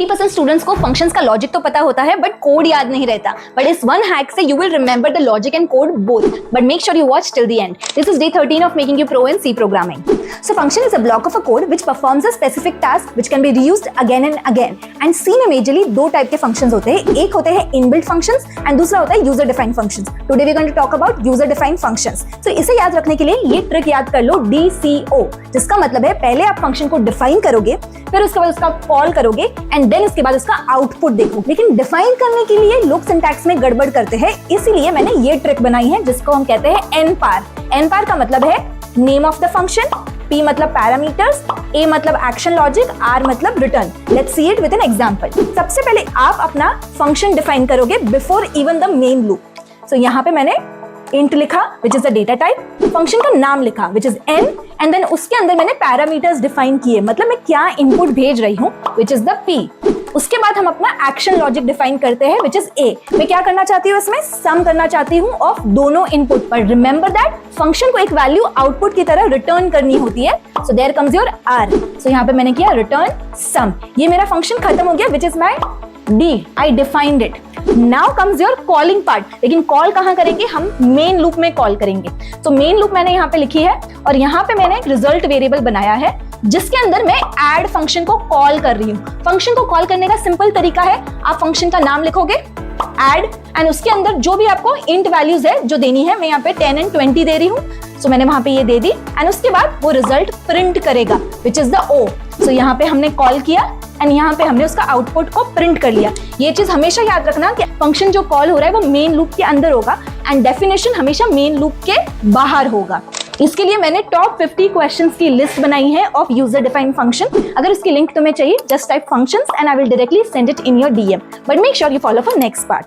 90% students को functions का logic तो पता होता है बट कोड याद नहीं रहता. बट इस वन हैक से you will remember the logic and code both. But make sure you watch till the end. This is day 13 of making you pro in C programming. So function is a block of a code which performs a specific task which can be reused again and again. And C में majorly दो type के functions होते हैं. एक होते हैं inbuilt functions and दूसरा होता है user defined functions. Today we are going to talk about user defined functions. So इसे याद रखने के लिए ये ट्रिक याद कर लो DCO, जिसका मतलब है पहले आप फंक्शन को डिफाइन करोगे, फिर उसके बाद उसका कॉल करोगे एंड देन उसके बाद उसका आउटपुट देखो. लेकिन डिफाइन करने के लिए लोग सिंटैक्स में गड़बड़ करते हैं, इसीलिए मैंने ये ट्रिक बनाई है जिसको हम कहते हैं NPAR. NPAR का मतलब है name of the function, P मतलब पैरामीटर्स, A मतलब एक्शन लॉजिक, R मतलब return. Let's see it with an example. सबसे पहले आप अपना फंक्शन डिफाइन करोगे before even the main loop. So यहाँ पे मैंने int लिखा which is the data type, function का नाम लिखा which is n, and then उसके अंदर मैंने पैरामीटर्स डिफाइन किए, मतलब मैं क्या इनपुट भेज रही हूँ which is the P. उसके बाद हम अपना एक्शन लॉजिक डिफाइन करते हैं which is A. मैं क्या करना चाहती हूँ इसमें, सम करना चाहती हूँ ऑफ दोनों इनपुट पर. रिमेंबर दैट फंक्शन को एक वैल्यू आउटपुट की तरह रिटर्न करनी होती है. So there comes your R. So यहाँ पे मैंने किया रिटर्न सम. ये मेरा फंक्शन खत्म हो गया which is my D. I defined it. Now comes your calling part. लेकिन कॉल कहाँ करेंगे, हम मेन लूप में कॉल करेंगे. तो मेन लूप मैंने यहाँ पे लिखी है और यहाँ पे मैंने एक रिजल्ट वेरिएबल बनाया है जिसके अंदर मैं ऐड फंक्शन को कॉल कर रही हूँ. फंक्शन को कॉल करने का सिंपल तरीका है, आप फंक्शन का नाम लिखोगे ऐड एंड उसके अंदर जो भी आपको इंट वैल्यूज है जो देनी है, मैं यहाँ पे 10 and 20 दे रही हूँ. सो मैंने वहां पे ये दे दी एंड उसके बाद वो रिजल्ट प्रिंट करेगा विच इज द O. सो यहाँ पे हमने कॉल किया एंड यहाँ पे हमने उसका आउटपुट को प्रिंट कर लिया. ये चीज हमेशा याद रखना कि फंक्शन जो कॉल हो रहा है वो मेन लूप के अंदर होगा एंड डेफिनेशन हमेशा मेन लूप के बाहर होगा. इसके लिए मैंने टॉप 50 क्वेश्चंस की लिस्ट बनाई है ऑफ यूजर डिफाइंड फंक्शन. अगर इसकी लिंक तुम्हें चाहिए just type functions and I will directly send it in your DM. But make sure you follow for next part.